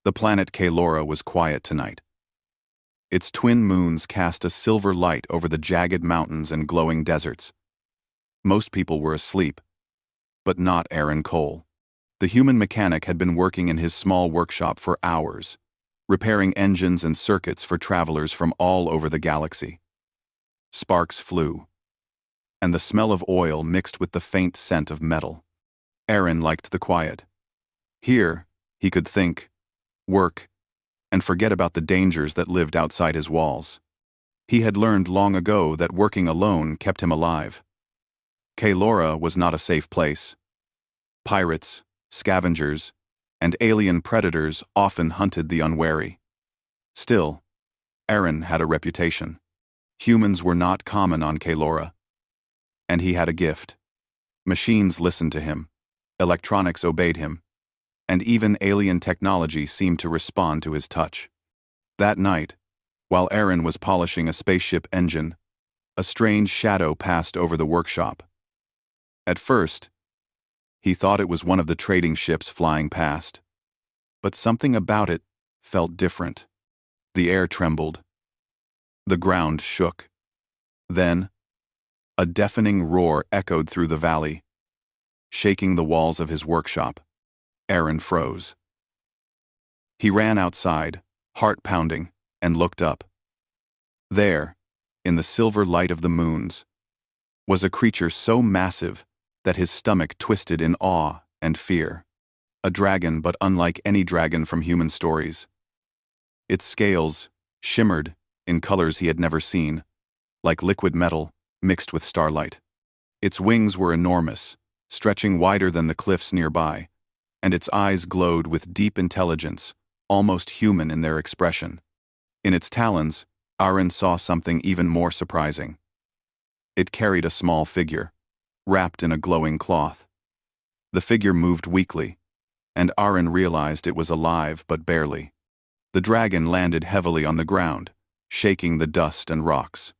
The planet Kaelora was quiet tonight. Its twin moons cast a silver light over the jagged mountains and glowing deserts. Most people were asleep, but not Aaron Cole. The human mechanic had been working in his small workshop for hours, repairing engines and circuits for travelers from all over the galaxy. Sparks flew, and the smell of oil mixed with the faint scent of metal. Aaron liked the quiet. Here, he could think, work, and forget about the dangers that lived outside his walls. He had learned long ago that working alone kept him alive. Kaelora was not a safe place. Pirates, scavengers, and alien predators often hunted the unwary. Still, Aaron had a reputation. Humans were not common on Kaelora. And he had a gift. Machines listened to him, electronics obeyed him, and even alien technology seemed to respond to his touch. That night, while Aaron was polishing a spaceship engine, a strange shadow passed over the workshop. At first, he thought it was one of the trading ships flying past. But something about it felt different. The air trembled. The ground shook. Then, a deafening roar echoed through the valley, shaking the walls of his workshop. Aaron froze. He ran outside, heart pounding, and looked up. There, in the silver light of the moons, was a creature so massive that his stomach twisted in awe and fear. A dragon, but unlike any dragon from human stories. Its scales shimmered in colors he had never seen, like liquid metal mixed with starlight. Its wings were enormous, stretching wider than the cliffs nearby, and its eyes glowed with deep intelligence, almost human in their expression. In its talons, Aaron saw something even more surprising. It carried a small figure, wrapped in a glowing cloth. The figure moved weakly, and Aaron realized it was alive but barely. The dragon landed heavily on the ground, shaking the dust and rocks.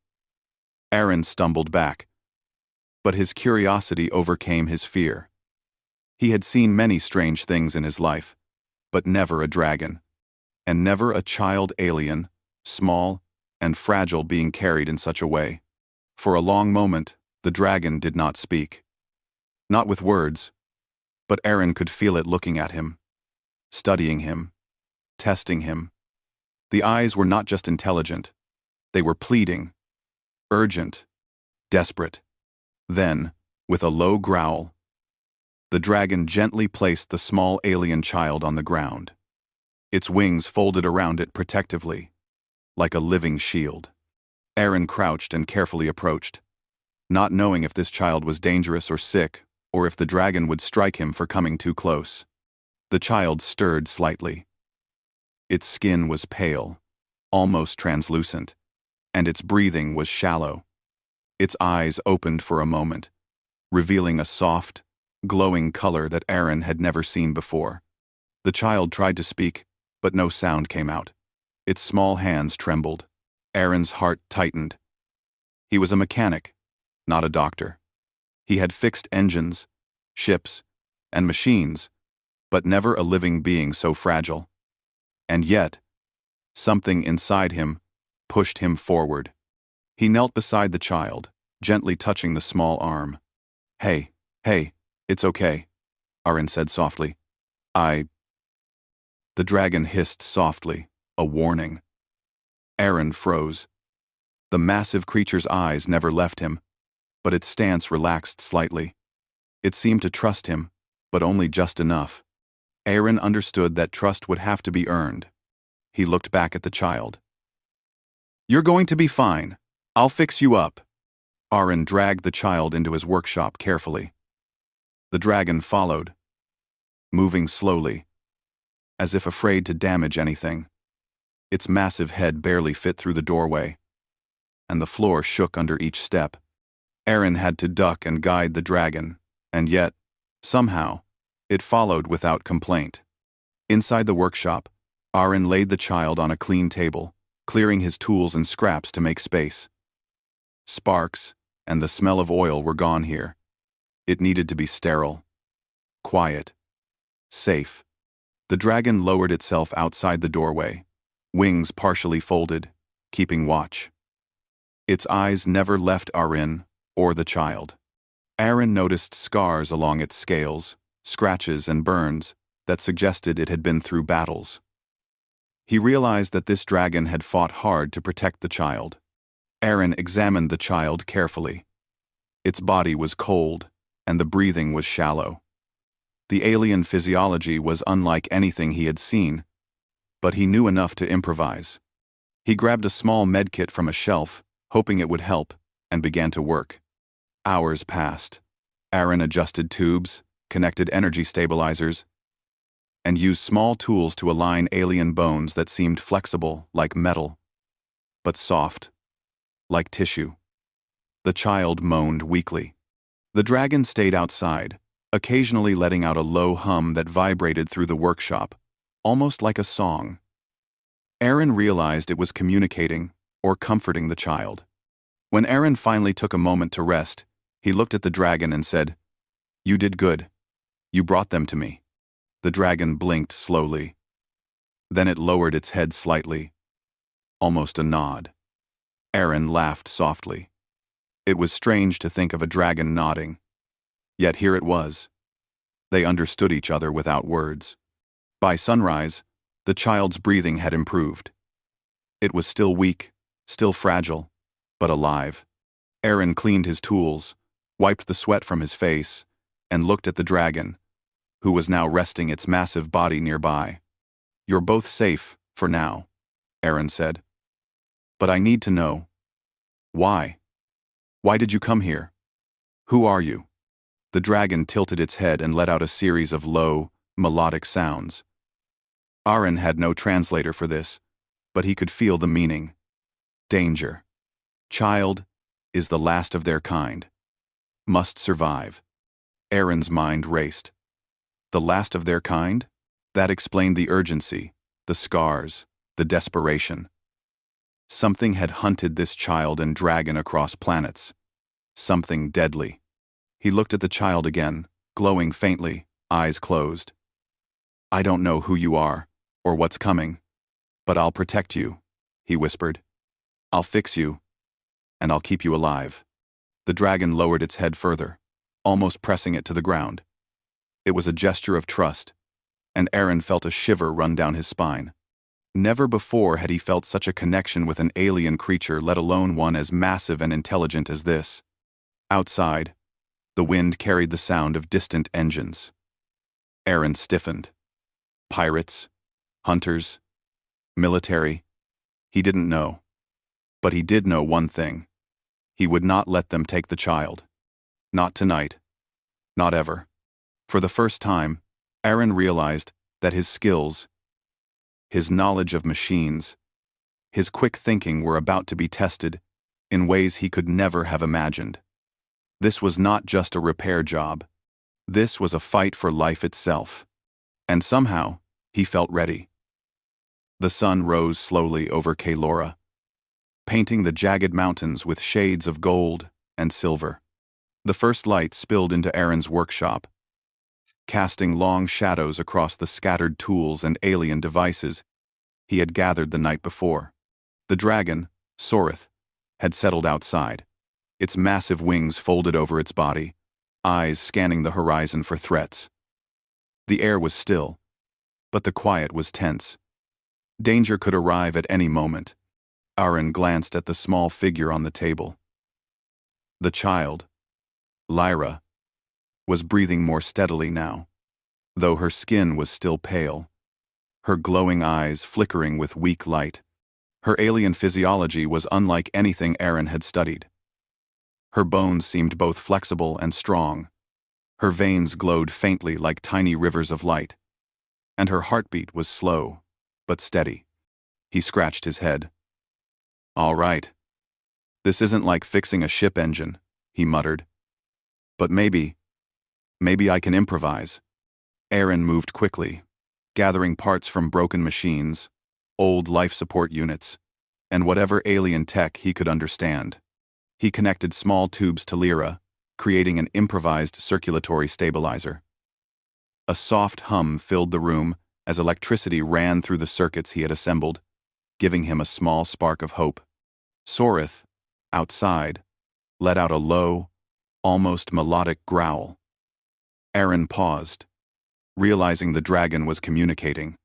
Aaron stumbled back, but his curiosity overcame his fear. He had seen many strange things in his life, but never a dragon, and never a child alien, small and fragile, being carried in such a way. For a long moment, the dragon did not speak. Not with words, but Aaron could feel it looking at him, studying him, testing him. The eyes were not just intelligent, they were pleading, urgent, desperate. Then, with a low growl, the dragon gently placed the small alien child on the ground. Its wings folded around it protectively, like a living shield. Aaron crouched and carefully approached, not knowing if this child was dangerous or sick, or if the dragon would strike him for coming too close. The child stirred slightly. Its skin was pale, almost translucent, and its breathing was shallow. Its eyes opened for a moment, revealing a soft, glowing color that Aaron had never seen before. The child tried to speak, but no sound came out. Its small hands trembled. Aaron's heart tightened. He was a mechanic, not a doctor. He had fixed engines, ships, and machines, but never a living being so fragile. And yet, something inside him pushed him forward. He knelt beside the child, gently touching the small arm. Hey, it's okay," Aaron said softly. The dragon hissed softly, a warning. Aaron froze. The massive creature's eyes never left him, but its stance relaxed slightly. It seemed to trust him, but only just enough. Aaron understood that trust would have to be earned. He looked back at the child. "You're going to be fine. I'll fix you up." Aaron dragged the child into his workshop carefully. The dragon followed, moving slowly, as if afraid to damage anything. Its massive head barely fit through the doorway, and the floor shook under each step. Aaron had to duck and guide the dragon, and yet, somehow, it followed without complaint. Inside the workshop, Aaron laid the child on a clean table, clearing his tools and scraps to make space. Sparks and the smell of oil were gone here. It needed to be sterile, quiet, safe. The dragon lowered itself outside the doorway, wings partially folded, keeping watch. Its eyes never left Arin or the child. Arin noticed scars along its scales, scratches and burns that suggested it had been through battles. He realized that this dragon had fought hard to protect the child. Arin examined the child carefully. Its body was cold, and the breathing was shallow. The alien physiology was unlike anything he had seen, but he knew enough to improvise. He grabbed a small medkit from a shelf, hoping it would help, and began to work. Hours passed. Arin adjusted tubes, connected energy stabilizers, and used small tools to align alien bones that seemed flexible, like metal, but soft, like tissue. The child moaned weakly. The dragon stayed outside, occasionally letting out a low hum that vibrated through the workshop, almost like a song. Arin realized it was communicating or comforting the child. When Arin finally took a moment to rest, he looked at the dragon and said, "You did good. You brought them to me." The dragon blinked slowly. Then it lowered its head slightly, almost a nod. Arin laughed softly. It was strange to think of a dragon nodding. Yet here it was. They understood each other without words. By sunrise, the child's breathing had improved. It was still weak, still fragile, but alive. Arin cleaned his tools, wiped the sweat from his face, and looked at the dragon, who was now resting its massive body nearby. "You're both safe, for now," Arin said. "But I need to know. Why? Why did you come here? Who are you?" The dragon tilted its head and let out a series of low, melodic sounds. Arin had no translator for this, but he could feel the meaning. Danger. Child is the last of their kind. Must survive. Arin's mind raced. The last of their kind? That explained the urgency, the scars, the desperation. Something had hunted this child and dragon across planets. Something deadly. He looked at the child again, glowing faintly, eyes closed. "I don't know who you are, or what's coming, but I'll protect you," he whispered. "I'll fix you, and I'll keep you alive." The dragon lowered its head further, almost pressing it to the ground. It was a gesture of trust, and Arin felt a shiver run down his spine. Never before had he felt such a connection with an alien creature, let alone one as massive and intelligent as this. Outside, the wind carried the sound of distant engines. Arin stiffened. Pirates, hunters, military. He didn't know. But he did know one thing. He would not let them take the child. Not tonight. Not ever. For the first time, Arin realized that his skills, his knowledge of machines, his quick thinking were about to be tested in ways he could never have imagined. This was not just a repair job. This was a fight for life itself. And somehow, he felt ready. The sun rose slowly over Kaelora, painting the jagged mountains with shades of gold and silver. The first light spilled into Arin's workshop, casting long shadows across the scattered tools and alien devices he had gathered the night before. The dragon, Sorith, had settled outside, its massive wings folded over its body, eyes scanning the horizon for threats. The air was still, but the quiet was tense. Danger could arrive at any moment. Arin glanced at the small figure on the table. The child, Lyra, was breathing more steadily now, though her skin was still pale, her glowing eyes flickering with weak light. Her alien physiology was unlike anything Arin had studied. Her bones seemed both flexible and strong. Her veins glowed faintly like tiny rivers of light, and her heartbeat was slow, but steady. He scratched his head. "All right. This isn't like fixing a ship engine," he muttered. "But maybe I can improvise." Arin moved quickly, gathering parts from broken machines, old life support units, and whatever alien tech he could understand. He connected small tubes to Lyra, creating an improvised circulatory stabilizer. A soft hum filled the room as electricity ran through the circuits he had assembled, giving him a small spark of hope. Sorith, outside, let out a low, almost melodic growl. Aaron paused, realizing the dragon was communicating.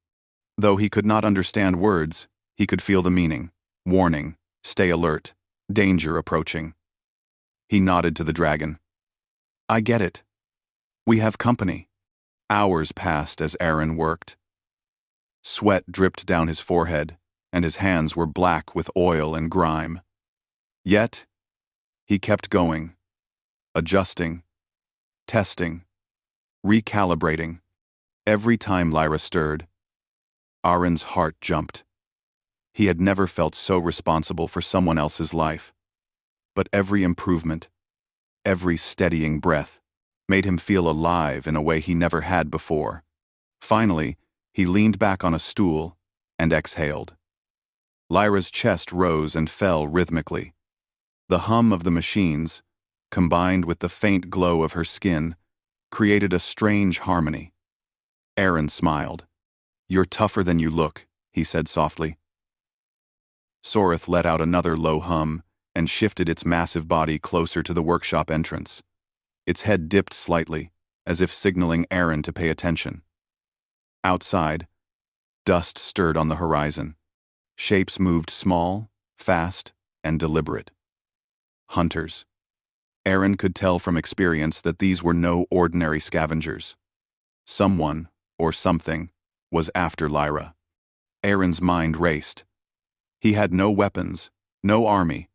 Though he could not understand words, he could feel the meaning. Warning, stay alert, danger approaching. He nodded to the dragon. I get it. We have company. Hours passed as Aaron worked. Sweat dripped down his forehead, and his hands were black with oil and grime. Yet, he kept going, adjusting, testing, recalibrating. Every time Lyra stirred, Aaron's heart jumped. He had never felt so responsible for someone else's life. But every improvement, every steadying breath, made him feel alive in a way he never had before. Finally, he leaned back on a stool and exhaled. Lyra's chest rose and fell rhythmically. The hum of the machines, combined with the faint glow of her skin, created a strange harmony. Aaron smiled. You're tougher than you look, he said softly. Sorith let out another low hum and shifted its massive body closer to the workshop entrance. Its head dipped slightly, as if signaling Aaron to pay attention. Outside, dust stirred on the horizon. Shapes moved small, fast, and deliberate. Hunters. Aaron could tell from experience that these were no ordinary scavengers. Someone, or something, was after Lyra. Aaron's mind raced. He had no weapons, no army,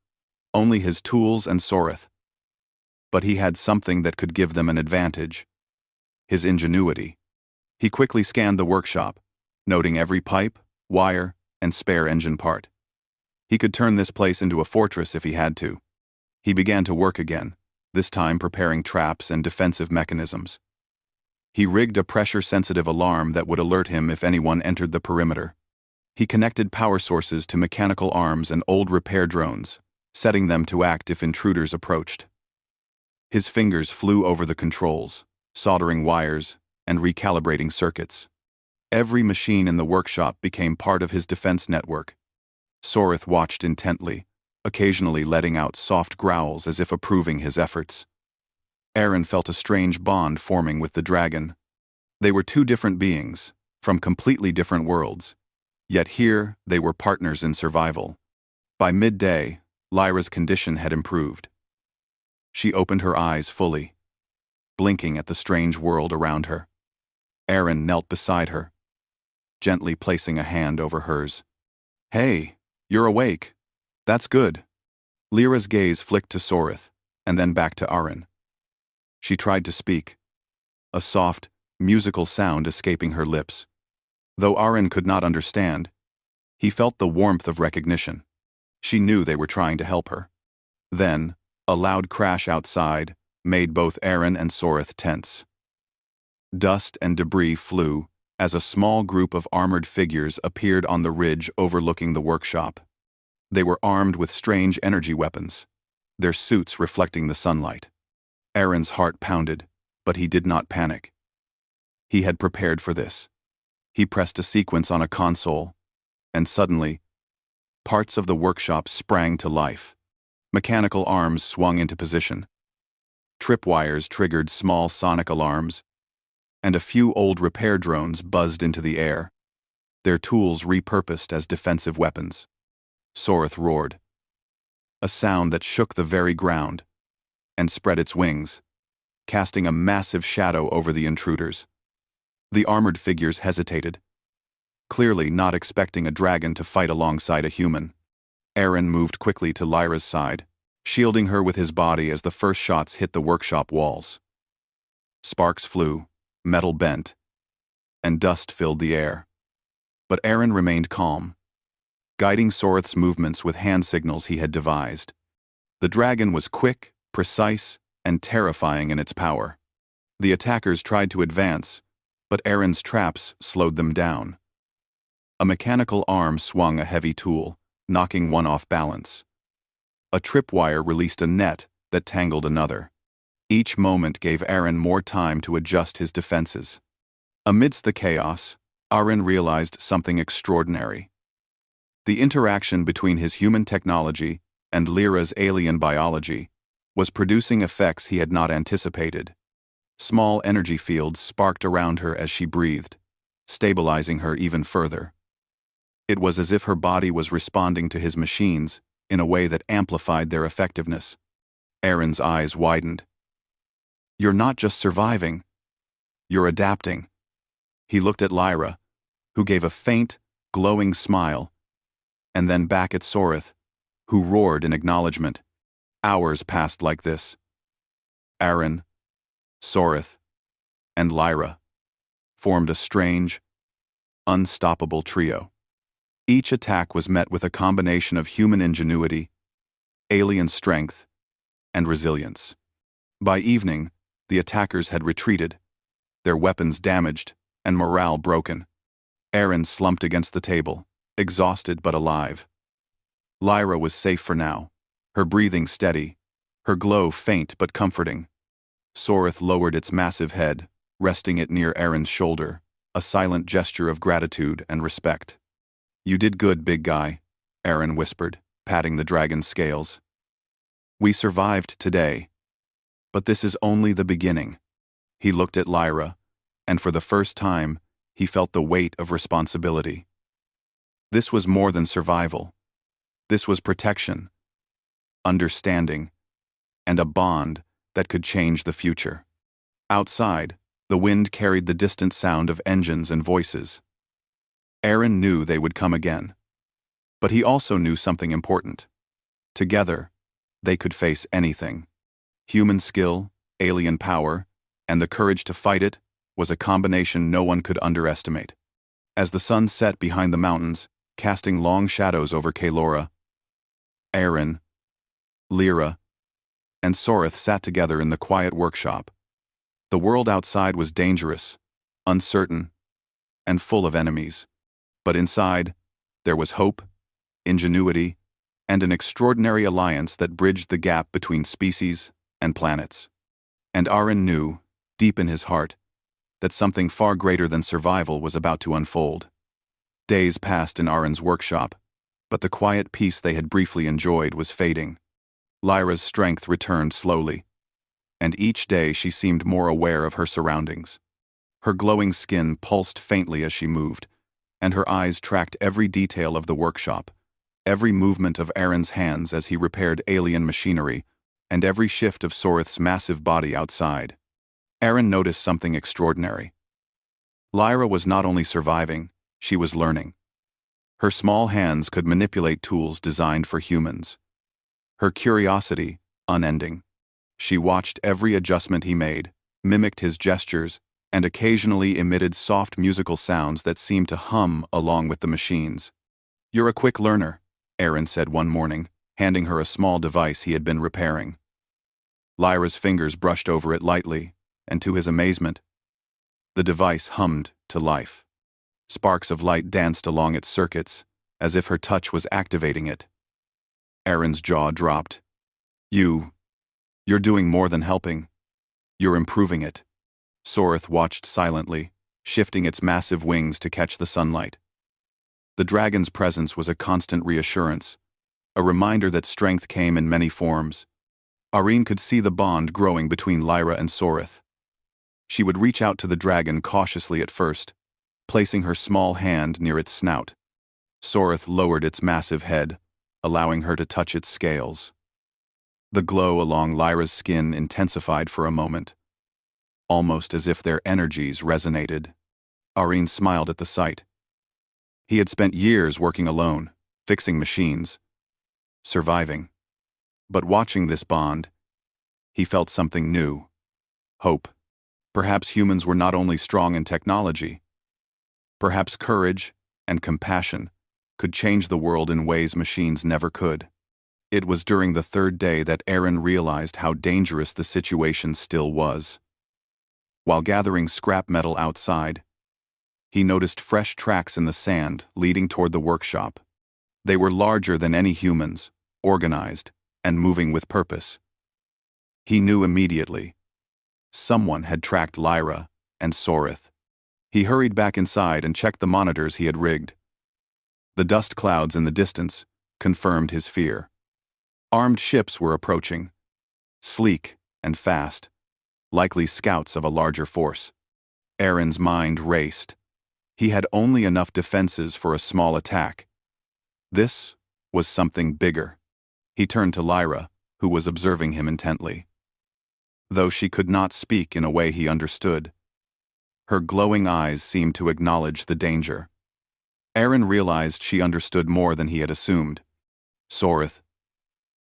only his tools and Sorith. But he had something that could give them an advantage. His ingenuity. He quickly scanned the workshop, noting every pipe, wire, and spare engine part. He could turn this place into a fortress if he had to. He began to work again, this time preparing traps and defensive mechanisms. He rigged a pressure-sensitive alarm that would alert him if anyone entered the perimeter. He connected power sources to mechanical arms and old repair drones, setting them to act if intruders approached. His fingers flew over the controls, soldering wires and recalibrating circuits. Every machine in the workshop became part of his defense network. Sorith watched intently, occasionally letting out soft growls as if approving his efforts. Aaron felt a strange bond forming with the dragon. They were two different beings, from completely different worlds. Yet here, they were partners in survival. By midday, Lyra's condition had improved. She opened her eyes fully, blinking at the strange world around her. Aaron knelt beside her, gently placing a hand over hers. Hey, you're awake. That's good. Lyra's gaze flicked to Sorith, and then back to Aaron. She tried to speak, a soft, musical sound escaping her lips. Though Aaron could not understand, he felt the warmth of recognition. She knew they were trying to help her. Then, a loud crash outside made both Aaron and Sorith tense. Dust and debris flew as a small group of armored figures appeared on the ridge overlooking the workshop. They were armed with strange energy weapons, their suits reflecting the sunlight. Aaron's heart pounded, but he did not panic. He had prepared for this. He pressed a sequence on a console, and suddenly, parts of the workshop sprang to life. Mechanical arms swung into position. Tripwires triggered small sonic alarms, and a few old repair drones buzzed into the air, their tools repurposed as defensive weapons. Sorith roared, a sound that shook the very ground, and spread its wings, casting a massive shadow over the intruders. The armored figures hesitated, clearly not expecting a dragon to fight alongside a human. Aaron moved quickly to Lyra's side, shielding her with his body as the first shots hit the workshop walls. Sparks flew, metal bent, and dust filled the air. But Aaron remained calm, guiding Sorith's movements with hand signals he had devised. The dragon was quick, precise, and terrifying in its power. The attackers tried to advance, but Aaron's traps slowed them down. A mechanical arm swung a heavy tool, knocking one off balance. A tripwire released a net that tangled another. Each moment gave Aaron more time to adjust his defenses. Amidst the chaos, Aaron realized something extraordinary. The interaction between his human technology and Lyra's alien biology was producing effects he had not anticipated. Small energy fields sparked around her as she breathed, stabilizing her even further. It was as if her body was responding to his machines in a way that amplified their effectiveness. Aaron's eyes widened. "You're not just surviving. You're adapting." He looked at Lyra, who gave a faint, glowing smile, and then back at Sorith, who roared in acknowledgement. Hours passed like this. Aaron, Sorith, and Lyra formed a strange, unstoppable trio. Each attack was met with a combination of human ingenuity, alien strength, and resilience. By evening, the attackers had retreated, their weapons damaged, and morale broken. Aaron slumped against the table, exhausted but alive. Lyra was safe for now, her breathing steady, her glow faint but comforting. Sorith lowered its massive head, resting it near Aaron's shoulder, a silent gesture of gratitude and respect. "You did good, big guy," Aaron whispered, patting the dragon's scales. "We survived today, but this is only the beginning." He looked at Lyra, and for the first time, he felt the weight of responsibility. This was more than survival. This was protection, understanding, and a bond that could change the future. Outside, the wind carried the distant sound of engines and voices. Aaron knew they would come again. But he also knew something important. Together, they could face anything. Human skill, alien power, and the courage to fight it was a combination no one could underestimate. As the sun set behind the mountains, casting long shadows over Kaelora, Aaron, Lyra, and Sorith sat together in the quiet workshop. The world outside was dangerous, uncertain, and full of enemies. But inside, there was hope, ingenuity, and an extraordinary alliance that bridged the gap between species and planets. And Aaron knew, deep in his heart, that something far greater than survival was about to unfold. Days passed in Aaron's workshop, but the quiet peace they had briefly enjoyed was fading. Lyra's strength returned slowly, and each day she seemed more aware of her surroundings. Her glowing skin pulsed faintly as she moved, and her eyes tracked every detail of the workshop, every movement of Aaron's hands as he repaired alien machinery, and every shift of Sorith's massive body outside. Aaron noticed something extraordinary. Lyra was not only surviving, she was learning. Her small hands could manipulate tools designed for humans. Her curiosity, unending. She watched every adjustment he made, mimicked his gestures, and occasionally emitted soft musical sounds that seemed to hum along with the machines. "You're a quick learner," Aaron said one morning, handing her a small device he had been repairing. Lyra's fingers brushed over it lightly, and to his amazement, the device hummed to life. Sparks of light danced along its circuits, as if her touch was activating it. Aaron's jaw dropped. You're doing more than helping. You're improving it." Sorith watched silently, shifting its massive wings to catch the sunlight. The dragon's presence was a constant reassurance, a reminder that strength came in many forms. Aaron could see the bond growing between Lyra and Sorith. She would reach out to the dragon cautiously at first, placing her small hand near its snout. Sorith lowered its massive head, allowing her to touch its scales. The glow along Lyra's skin intensified for a moment, almost as if their energies resonated. Aaron smiled at the sight. He had spent years working alone, fixing machines, surviving. But watching this bond, he felt something new. Hope. Perhaps humans were not only strong in technology. Perhaps courage and compassion could change the world in ways machines never could. It was during the third day that Aaron realized how dangerous the situation still was. While gathering scrap metal outside, he noticed fresh tracks in the sand leading toward the workshop. They were larger than any humans, organized, and moving with purpose. He knew immediately. Someone had tracked Lyra and Sorith. He hurried back inside and checked the monitors he had rigged. The dust clouds in the distance confirmed his fear. Armed ships were approaching, sleek and fast, likely scouts of a larger force. Aaron's mind raced. He had only enough defenses for a small attack. This was something bigger. He turned to Lyra, who was observing him intently. Though she could not speak in a way he understood, her glowing eyes seemed to acknowledge the danger. Aaron realized she understood more than he had assumed. "Sorith,"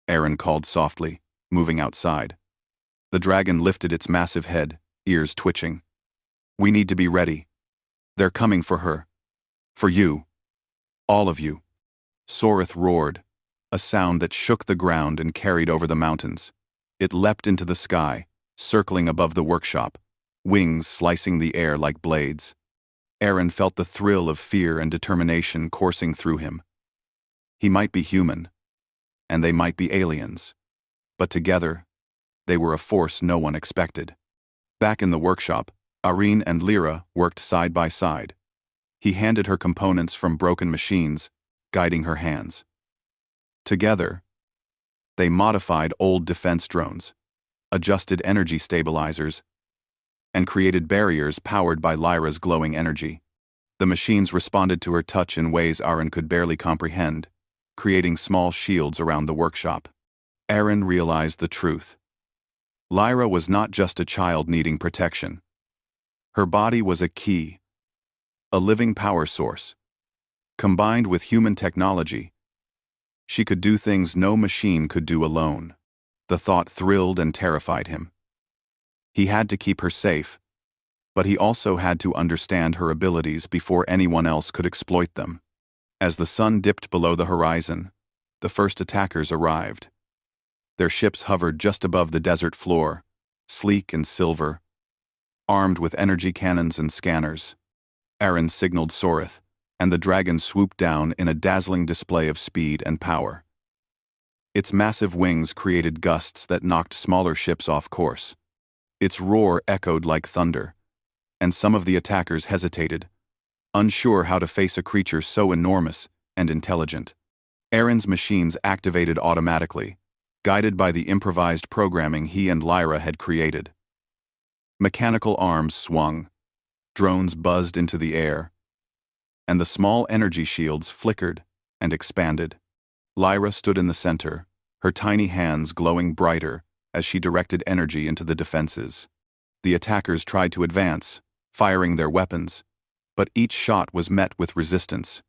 Aaron called softly, moving outside. The dragon lifted its massive head, ears twitching. "We need to be ready. They're coming for her. For you. All of you." Sorith roared, a sound that shook the ground and carried over the mountains. It leapt into the sky, circling above the workshop, wings slicing the air like blades. Aaron felt the thrill of fear and determination coursing through him. He might be human, and they might be aliens, but together, they were a force no one expected. Back in the workshop, Irene and Lyra worked side by side. He handed her components from broken machines, guiding her hands. Together, they modified old defense drones, adjusted energy stabilizers, and created barriers powered by Lyra's glowing energy. The machines responded to her touch in ways Aaron could barely comprehend, creating small shields around the workshop. Aaron realized the truth. Lyra was not just a child needing protection. Her body was a key, a living power source. Combined with human technology, she could do things no machine could do alone. The thought thrilled and terrified him. He had to keep her safe, but he also had to understand her abilities before anyone else could exploit them. As the sun dipped below the horizon, the first attackers arrived. Their ships hovered just above the desert floor, sleek and silver, armed with energy cannons and scanners. Aaron signaled Sorith, and the dragon swooped down in a dazzling display of speed and power. Its massive wings created gusts that knocked smaller ships off course. Its roar echoed like thunder, and some of the attackers hesitated, unsure how to face a creature so enormous and intelligent. Aaron's machines activated automatically, guided by the improvised programming he and Lyra had created. Mechanical arms swung, drones buzzed into the air, and the small energy shields flickered and expanded. Lyra stood in the center, her tiny hands glowing brighter as she directed energy into the defenses. The attackers tried to advance, firing their weapons, but each shot was met with resistance.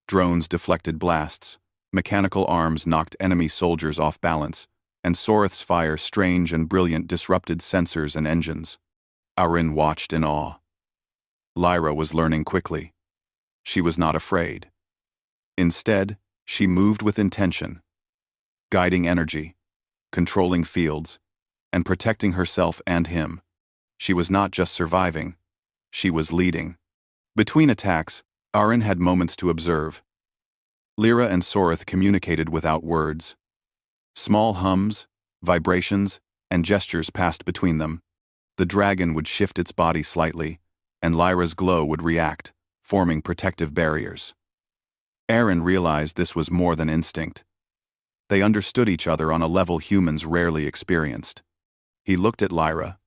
Drones deflected blasts, mechanical arms knocked enemy soldiers off balance, and Sorith's fire, strange and brilliant, disrupted sensors and engines. Aaron watched in awe. Lyra was learning quickly. She was not afraid. Instead, she moved with intention, guiding energy, controlling fields, and protecting herself and him. She was not just surviving, she was leading. Between attacks, Aaron had moments to observe. Lyra and Sorith communicated without words. Small hums, vibrations, and gestures passed between them. The dragon would shift its body slightly, and Lyra's glow would react, forming protective barriers. Aaron realized this was more than instinct. They understood each other on a level humans rarely experienced. He looked at Lyra,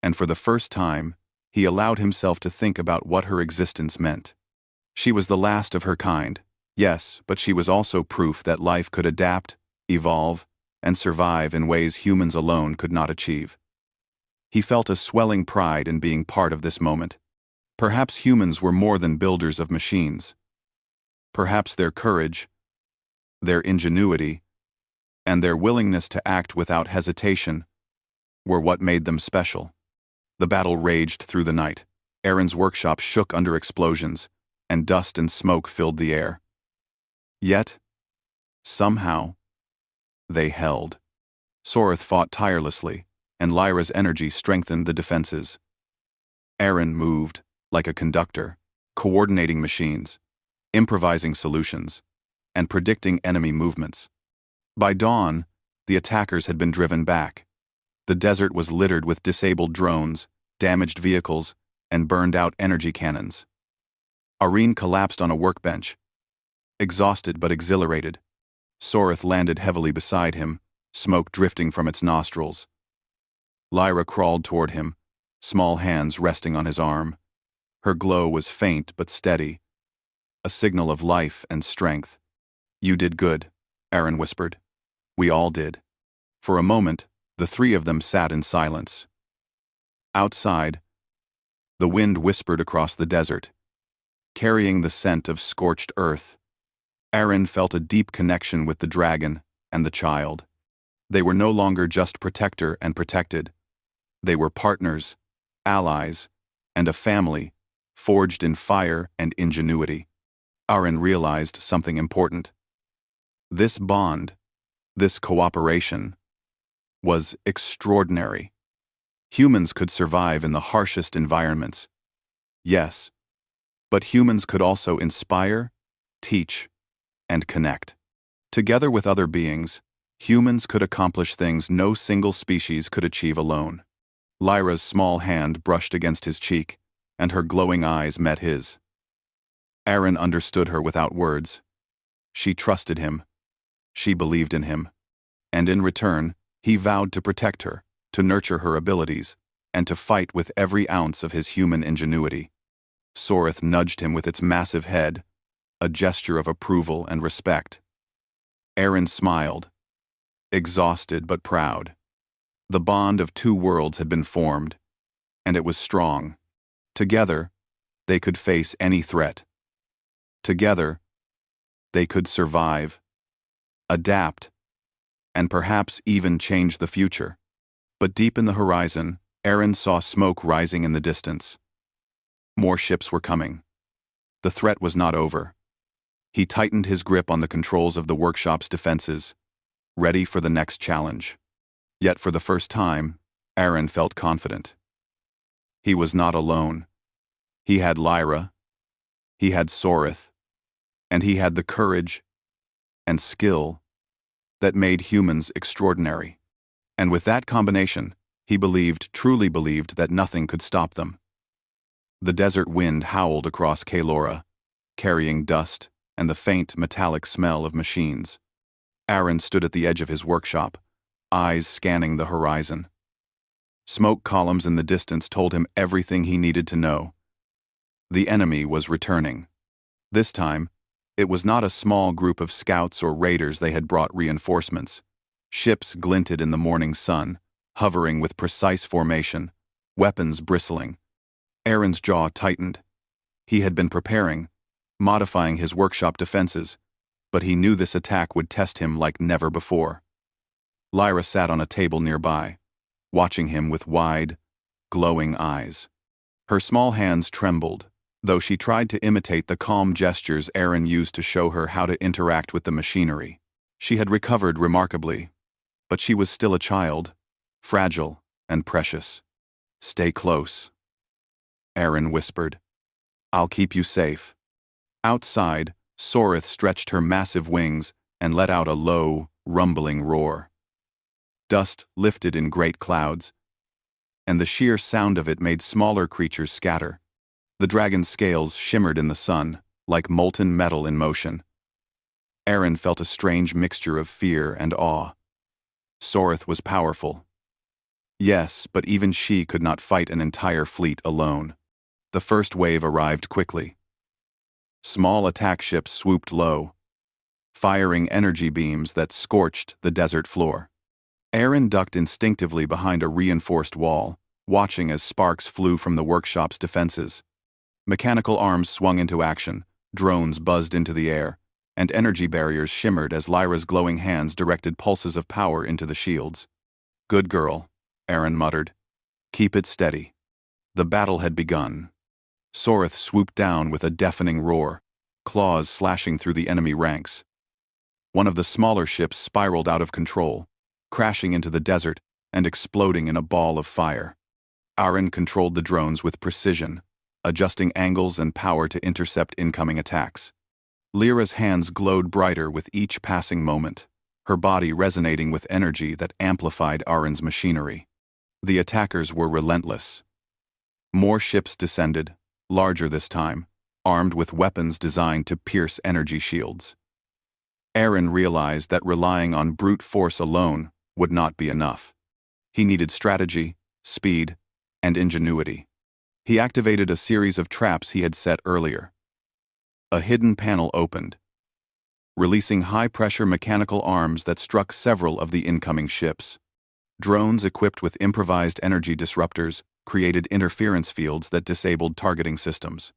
and for the first time, he allowed himself to think about what her existence meant. She was the last of her kind, yes, but she was also proof that life could adapt, evolve, and survive in ways humans alone could not achieve. He felt a swelling pride in being part of this moment. Perhaps humans were more than builders of machines. Perhaps their courage, their ingenuity, and their willingness to act without hesitation were what made them special. The battle raged through the night. Aaron's workshop shook under explosions, and dust and smoke filled the air. Yet, somehow, they held. Sorith fought tirelessly, and Lyra's energy strengthened the defenses. Aaron moved, like a conductor, coordinating machines, improvising solutions, and predicting enemy movements. By dawn, the attackers had been driven back. The desert was littered with disabled drones, damaged vehicles, and burned out energy cannons. Areen collapsed on a workbench, exhausted but exhilarated. Sorith landed heavily beside him, smoke drifting from its nostrils. Lyra crawled toward him, small hands resting on his arm. Her glow was faint but steady, a signal of life and strength. "You did good," Aaron whispered. "We all did." For a moment, the three of them sat in silence. Outside, the wind whispered across the desert, carrying the scent of scorched earth. Aaron felt a deep connection with the dragon and the child. They were no longer just protector and protected. They were partners, allies, and a family, forged in fire and ingenuity. Aaron realized something important. This bond, this cooperation, was extraordinary. Humans could survive in the harshest environments. Yes, but humans could also inspire, teach, and connect. Together with other beings, humans could accomplish things no single species could achieve alone. Lyra's small hand brushed against his cheek, and her glowing eyes met his. Aaron understood her without words. She trusted him. She believed in him. And in return, he vowed to protect her, to nurture her abilities, and to fight with every ounce of his human ingenuity. Sorith nudged him with its massive head, a gesture of approval and respect. Aaron smiled, exhausted but proud. The bond of two worlds had been formed, and it was strong. Together, they could face any threat. Together, they could survive, adapt, and perhaps even change the future. But deep in the horizon, Aaron saw smoke rising in the distance. More ships were coming. The threat was not over. He tightened his grip on the controls of the workshop's defenses, ready for the next challenge. Yet for the first time, Aaron felt confident. He was not alone. He had Lyra, he had Sorith, and he had the courage and skill that made humans extraordinary. And with that combination, he truly believed that nothing could stop them. The desert wind howled across Kaelora, carrying dust and the faint metallic smell of machines. Aaron stood at the edge of his workshop, eyes scanning the horizon. Smoke columns in the distance told him everything he needed to know. The enemy was returning. This time, it was not a small group of scouts or raiders. They had brought reinforcements. Ships glinted in the morning sun, hovering with precise formation, weapons bristling. Aaron's jaw tightened. He had been preparing, modifying his workshop defenses, but he knew this attack would test him like never before. Lyra sat on a table nearby, watching him with wide, glowing eyes. Her small hands trembled, though she tried to imitate the calm gestures Aaron used to show her how to interact with the machinery. She had recovered remarkably, but she was still a child, fragile and precious. "Stay close," Aaron whispered. "I'll keep you safe." Outside, Sorith stretched her massive wings and let out a low, rumbling roar. Dust lifted in great clouds, and the sheer sound of it made smaller creatures scatter. The dragon's scales shimmered in the sun, like molten metal in motion. Aaron felt a strange mixture of fear and awe. Sorith was powerful. Yes, but even she could not fight an entire fleet alone. The first wave arrived quickly. Small attack ships swooped low, firing energy beams that scorched the desert floor. Aaron ducked instinctively behind a reinforced wall, watching as sparks flew from the workshop's defenses. Mechanical arms swung into action, drones buzzed into the air, and energy barriers shimmered as Lyra's glowing hands directed pulses of power into the shields. "Good girl," Aaron muttered. "Keep it steady." The battle had begun. Sorith swooped down with a deafening roar, claws slashing through the enemy ranks. One of the smaller ships spiraled out of control, crashing into the desert and exploding in a ball of fire. Aaron controlled the drones with precision, adjusting angles and power to intercept incoming attacks. Lyra's hands glowed brighter with each passing moment, her body resonating with energy that amplified Aaron's machinery. The attackers were relentless. More ships descended, larger this time, armed with weapons designed to pierce energy shields. Aaron realized that relying on brute force alone would not be enough. He needed strategy, speed, and ingenuity. He activated a series of traps he had set earlier. A hidden panel opened, releasing high-pressure mechanical arms that struck several of the incoming ships. Drones equipped with improvised energy disruptors created interference fields that disabled targeting systems.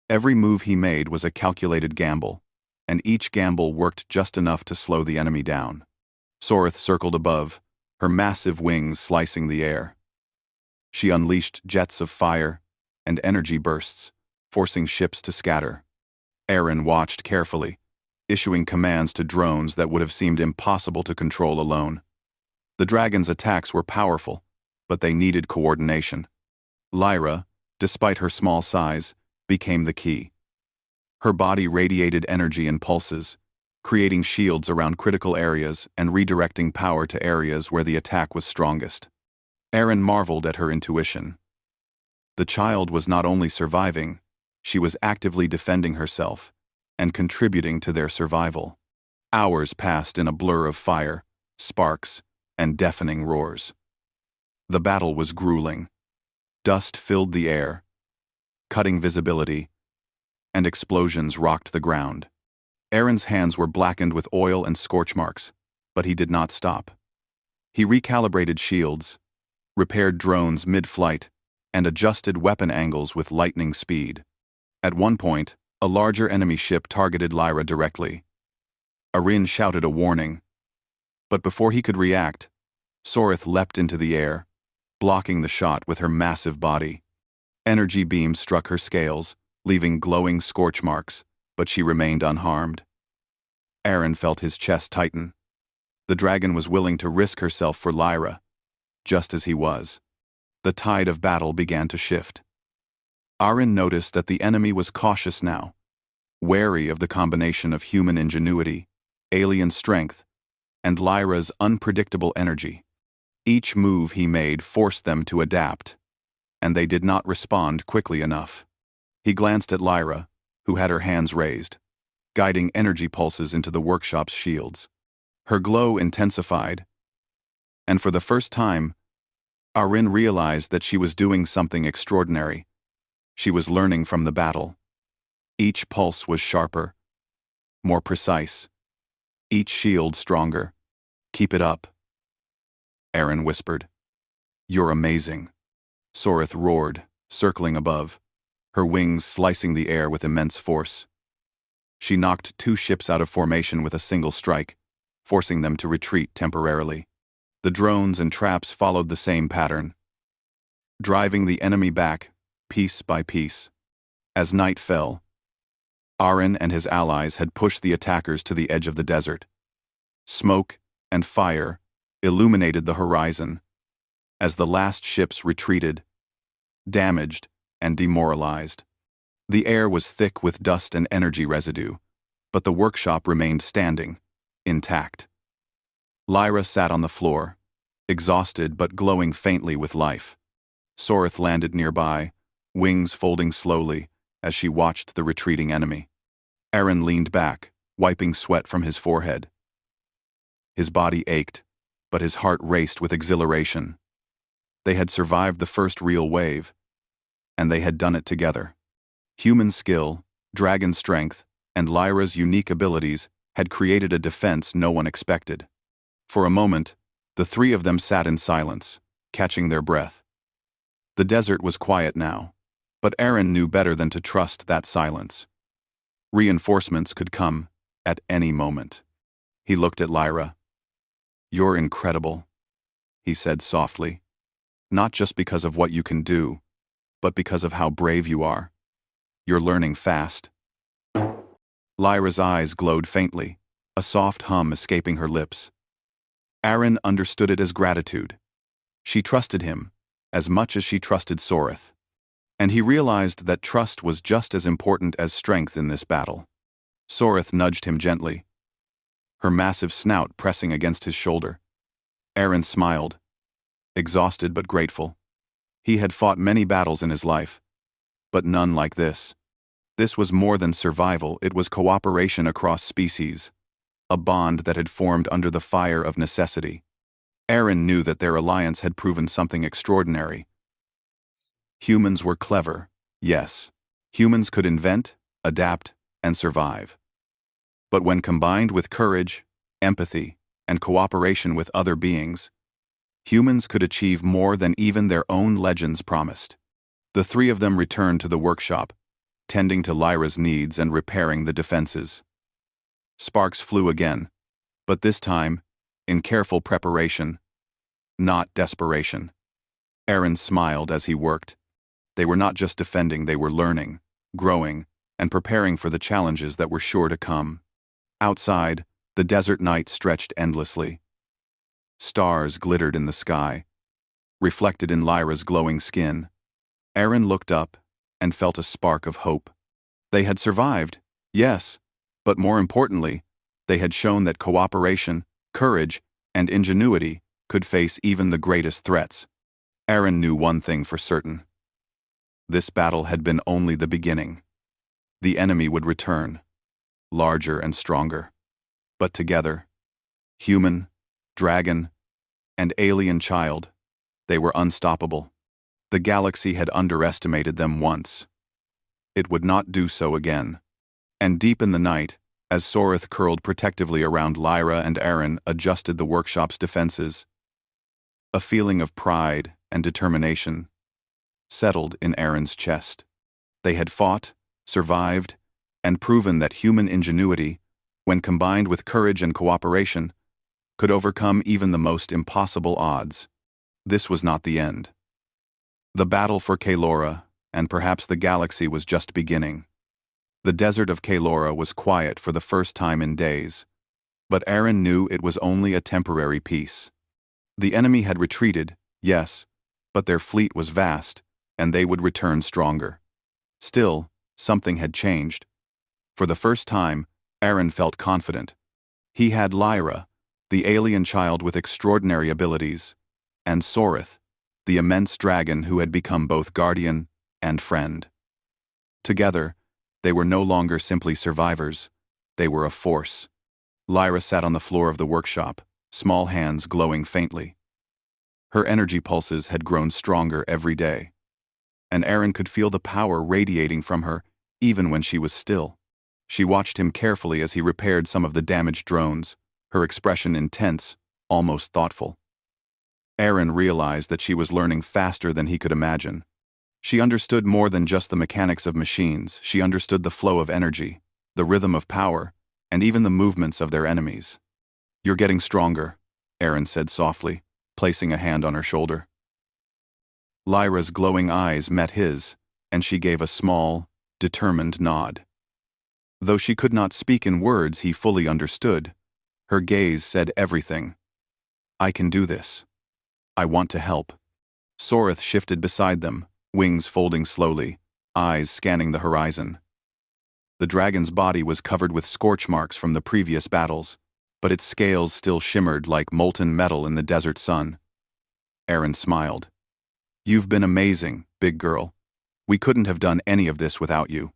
Every move he made was a calculated gamble, and each gamble worked just enough to slow the enemy down. Sorith circled above, her massive wings slicing the air. She unleashed jets of fire and energy bursts, forcing ships to scatter. Aaron watched carefully, issuing commands to drones that would have seemed impossible to control alone. The dragon's attacks were powerful, but they needed coordination. Lyra, despite her small size, became the key. Her body radiated energy in pulses, creating shields around critical areas and redirecting power to areas where the attack was strongest. Aaron marveled at her intuition. The child was not only surviving, she was actively defending herself and contributing to their survival. Hours passed in a blur of fire, sparks, and deafening roars. The battle was grueling. Dust filled the air, cutting visibility, and explosions rocked the ground. Aaron's hands were blackened with oil and scorch marks, but he did not stop. He recalibrated shields, repaired drones mid-flight, and adjusted weapon angles with lightning speed. At one point, a larger enemy ship targeted Lyra directly. Arin shouted a warning, but before he could react, Sorith leapt into the air, blocking the shot with her massive body. Energy beams struck her scales, leaving glowing scorch marks, but she remained unharmed. Aaron felt his chest tighten. The dragon was willing to risk herself for Lyra, just as he was. The tide of battle began to shift. Aaron noticed that the enemy was cautious now, wary of the combination of human ingenuity, alien strength, and Lyra's unpredictable energy. Each move he made forced them to adapt, and they did not respond quickly enough. He glanced at Lyra, who had her hands raised, guiding energy pulses into the workshop's shields. Her glow intensified, and for the first time, Aaron realized that she was doing something extraordinary. She was learning from the battle. Each pulse was sharper, more precise. Each shield stronger. "Keep it up," Aaron whispered. "You're amazing," Sorith roared, circling above, her wings slicing the air with immense force. She knocked 2 ships out of formation with a single strike, forcing them to retreat temporarily. The drones and traps followed the same pattern, driving the enemy back, piece by piece. As night fell, Aaron and his allies had pushed the attackers to the edge of the desert. Smoke and fire illuminated the horizon as the last ships retreated, damaged and demoralized. The air was thick with dust and energy residue, but the workshop remained standing, intact. Lyra sat on the floor, exhausted but glowing faintly with life. Sorith landed nearby, wings folding slowly as she watched the retreating enemy. Aaron leaned back, wiping sweat from his forehead. His body ached, but his heart raced with exhilaration. They had survived the first real wave, and they had done it together. Human skill, dragon strength, and Lyra's unique abilities had created a defense no one expected. For a moment, the 3 of them sat in silence, catching their breath. The desert was quiet now, but Aaron knew better than to trust that silence. Reinforcements could come at any moment. He looked at Lyra. "You're incredible," he said softly. "Not just because of what you can do, but because of how brave you are. You're learning fast." Lyra's eyes glowed faintly, a soft hum escaping her lips. Aaron understood it as gratitude. She trusted him, as much as she trusted Sorith. And he realized that trust was just as important as strength in this battle. Sorith nudged him gently, her massive snout pressing against his shoulder. Aaron smiled, exhausted but grateful. He had fought many battles in his life, but none like this. This was more than survival, it was cooperation across species, a bond that had formed under the fire of necessity. Aaron knew that their alliance had proven something extraordinary. Humans were clever, yes. Humans could invent, adapt, and survive. But when combined with courage, empathy, and cooperation with other beings, humans could achieve more than even their own legends promised. The three of them returned to the workshop, tending to Lyra's needs and repairing the defenses. Sparks flew again, but this time, in careful preparation, not desperation. Aaron smiled as he worked. They were not just defending, they were learning, growing, and preparing for the challenges that were sure to come. Outside, the desert night stretched endlessly. Stars glittered in the sky, reflected in Lyra's glowing skin. Aaron looked up and felt a spark of hope. They had survived, yes, but more importantly, they had shown that cooperation, courage, and ingenuity could face even the greatest threats. Aaron knew one thing for certain. This battle had been only the beginning. The enemy would return, larger and stronger. But together, human, dragon, and alien child, they were unstoppable. The galaxy had underestimated them once. It would not do so again. And deep in the night, as Sorith curled protectively around Lyra and Aaron adjusted the workshop's defenses, a feeling of pride and determination settled in Aaron's chest. They had fought, survived, and proven that human ingenuity, when combined with courage and cooperation, could overcome even the most impossible odds. This was not the end. The battle for Kaelora, and perhaps the galaxy, was just beginning. The desert of Kaelora was quiet for the first time in days, but Aaron knew it was only a temporary peace. The enemy had retreated, yes, but their fleet was vast, and they would return stronger. Still, something had changed. For the first time, Aaron felt confident. He had Lyra, the alien child with extraordinary abilities, and Sorith, the immense dragon who had become both guardian and friend. Together, they were no longer simply survivors, they were a force. Lyra sat on the floor of the workshop, small hands glowing faintly. Her energy pulses had grown stronger every day, and Aaron could feel the power radiating from her even when she was still. She watched him carefully as he repaired some of the damaged drones, her expression intense, almost thoughtful. Aaron realized that she was learning faster than he could imagine. She understood more than just the mechanics of machines. She understood the flow of energy, the rhythm of power, and even the movements of their enemies. "You're getting stronger," Aaron said softly, placing a hand on her shoulder. Lyra's glowing eyes met his, and she gave a small, determined nod. Though she could not speak in words he fully understood, her gaze said everything. "I can do this. I want to help." Sorith shifted beside them, wings folding slowly, eyes scanning the horizon. The dragon's body was covered with scorch marks from the previous battles, but its scales still shimmered like molten metal in the desert sun. Aaron smiled. "You've been amazing, big girl. We couldn't have done any of this without you."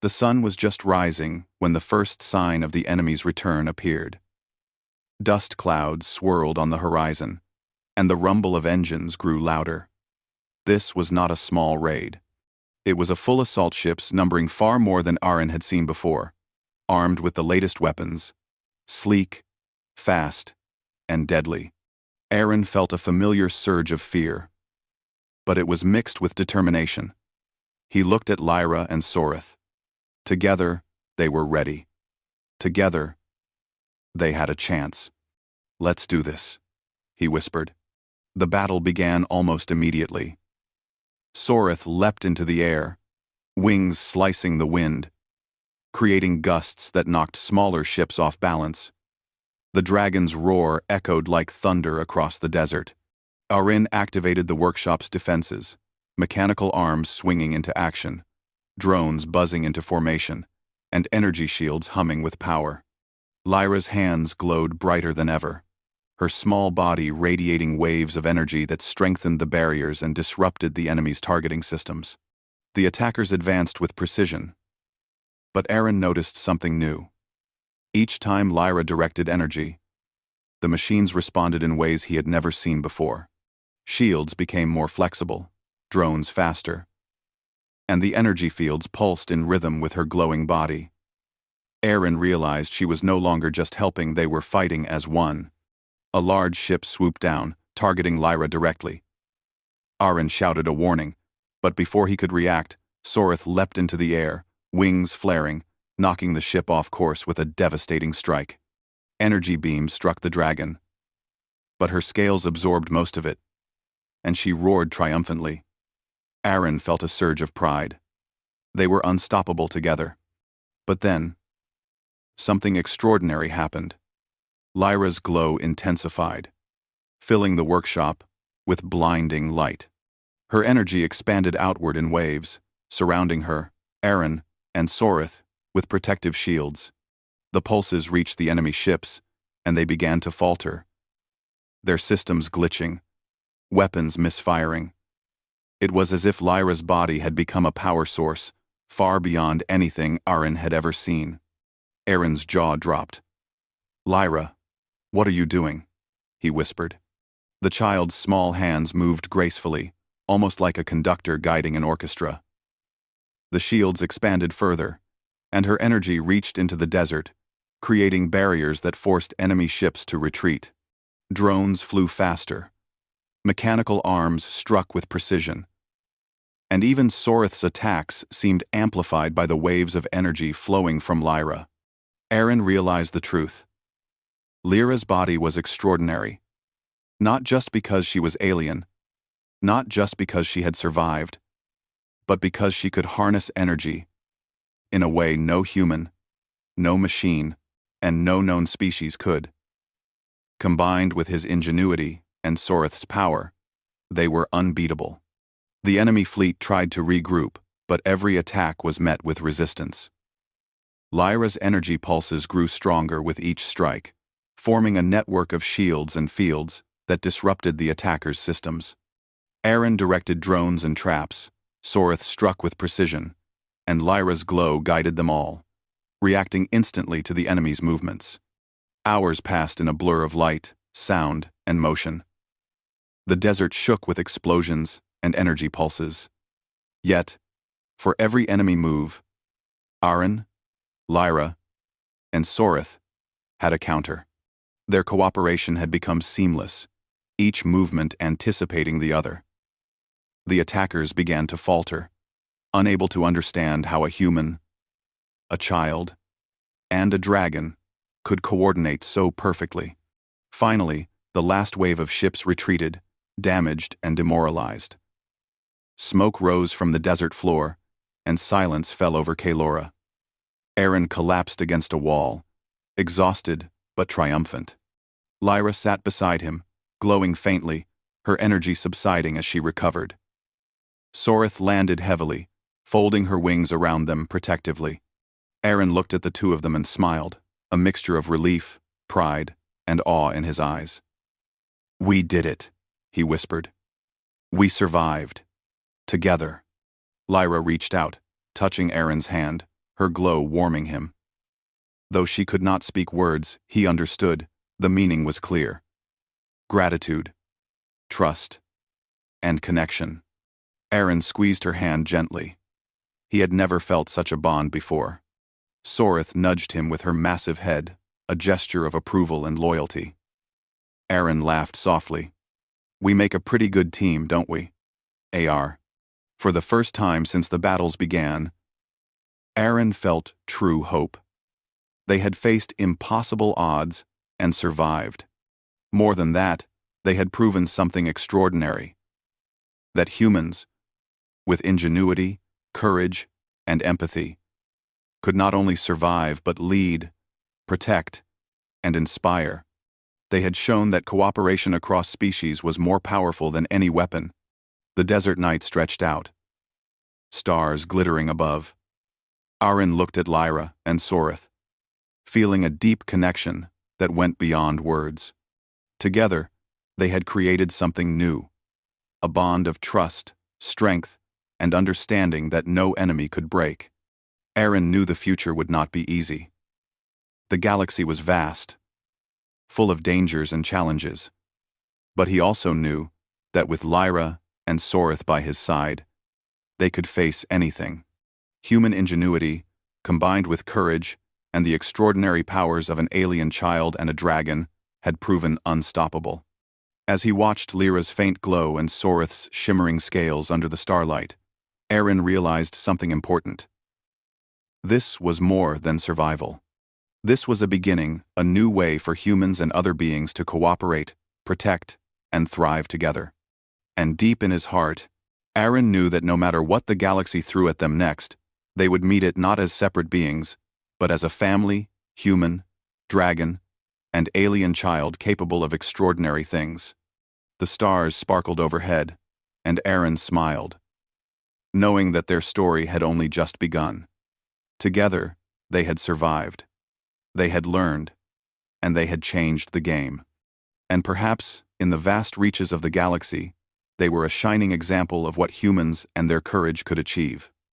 The sun was just rising when the first sign of the enemy's return appeared. Dust clouds swirled on the horizon, and the rumble of engines grew louder. This was not a small raid. It was a full assault ships numbering far more than Aaron had seen before, armed with the latest weapons, sleek, fast, and deadly. Aaron felt a familiar surge of fear, but it was mixed with determination. He looked at Lyra and Sorith. Together, they were ready. Together, they had a chance. "Let's do this," he whispered. The battle began almost immediately. Sorith leapt into the air, wings slicing the wind, creating gusts that knocked smaller ships off balance. The dragon's roar echoed like thunder across the desert. Aaron activated the workshop's defenses, mechanical arms swinging into action, drones buzzing into formation, and energy shields humming with power. Lyra's hands glowed brighter than ever. her small body radiating waves of energy that strengthened the barriers and disrupted the enemy's targeting systems. The attackers advanced with precision, but Aaron noticed something new. Each time Lyra directed energy, the machines responded in ways he had never seen before. Shields became more flexible, drones faster, and the energy fields pulsed in rhythm with her glowing body. Aaron realized she was no longer just helping, they were fighting as one. A large ship swooped down, targeting Lyra directly. Aaron shouted a warning, but before he could react, Sorith leapt into the air, wings flaring, knocking the ship off course with a devastating strike. Energy beams struck the dragon, but her scales absorbed most of it, and she roared triumphantly. Aaron felt a surge of pride. They were unstoppable together. But then, something extraordinary happened. Lyra's glow intensified, filling the workshop with blinding light. Her energy expanded outward in waves, surrounding her, Aaron, and Sorith with protective shields. The pulses reached the enemy ships, and they began to falter, their systems glitching, weapons misfiring. It was as if Lyra's body had become a power source, far beyond anything Aaron had ever seen. Aaron's jaw dropped. "Lyra, what are you doing?" he whispered. The child's small hands moved gracefully, almost like a conductor guiding an orchestra. The shields expanded further, and her energy reached into the desert, creating barriers that forced enemy ships to retreat. Drones flew faster. Mechanical arms struck with precision. And even Sorith's attacks seemed amplified by the waves of energy flowing from Lyra. Aaron realized the truth. Lyra's body was extraordinary, not just because she was alien, not just because she had survived, but because she could harness energy in a way no human, no machine, and no known species could. Combined with his ingenuity and Sorith's power, they were unbeatable. The enemy fleet tried to regroup, but every attack was met with resistance. Lyra's energy pulses grew stronger with each strike, forming a network of shields and fields that disrupted the attackers' systems. Aaron directed drones and traps, Sorith struck with precision, and Lyra's glow guided them all, reacting instantly to the enemy's movements. Hours passed in a blur of light, sound, and motion. The desert shook with explosions and energy pulses. Yet, for every enemy move, Aaron, Lyra, and Sorith had a counter. Their cooperation had become seamless, each movement anticipating the other. The attackers began to falter, unable to understand how a human, a child, and a dragon could coordinate so perfectly. Finally, the last wave of ships retreated, damaged and demoralized. Smoke rose from the desert floor, and silence fell over Kaelora. Aaron collapsed against a wall, exhausted but triumphant. Lyra sat beside him, glowing faintly, her energy subsiding as she recovered. Sorith landed heavily, folding her wings around them protectively. Aaron looked at the two of them and smiled, a mixture of relief, pride, and awe in his eyes. "We did it," he whispered. "We survived. Together." Lyra reached out, touching Aaron's hand, her glow warming him. Though she could not speak words, he understood. The meaning was clear. Gratitude, trust, and connection. Aaron squeezed her hand gently. He had never felt such a bond before. Sorith nudged him with her massive head, a gesture of approval and loyalty. Aaron laughed softly. "We make a pretty good team, don't we, AR?" For the first time since the battles began, Aaron felt true hope. They had faced impossible odds and survived. More than that, they had proven something extraordinary. That humans, with ingenuity, courage, and empathy, could not only survive but lead, protect, and inspire. They had shown that cooperation across species was more powerful than any weapon. The desert night stretched out, stars glittering above. Aaron looked at Lyra and Sorith, feeling a deep connection that went beyond words. Together, they had created something new, a bond of trust, strength, and understanding that no enemy could break. Aaron knew the future would not be easy. The galaxy was vast, full of dangers and challenges. But he also knew that with Lyra and Sorith by his side, they could face anything. Human ingenuity, combined with courage and the extraordinary powers of an alien child and a dragon, had proven unstoppable. As he watched Lyra's faint glow and Sorith's shimmering scales under the starlight, Aaron realized something important. This was more than survival. This was a beginning, a new way for humans and other beings to cooperate, protect, and thrive together. And deep in his heart, Aaron knew that no matter what the galaxy threw at them next, they would meet it not as separate beings, but as a family, human, dragon, and alien child capable of extraordinary things. The stars sparkled overhead, and Aaron smiled, knowing that their story had only just begun. Together, they had survived. They had learned, and they had changed the game. And perhaps, in the vast reaches of the galaxy, they were a shining example of what humans and their courage could achieve.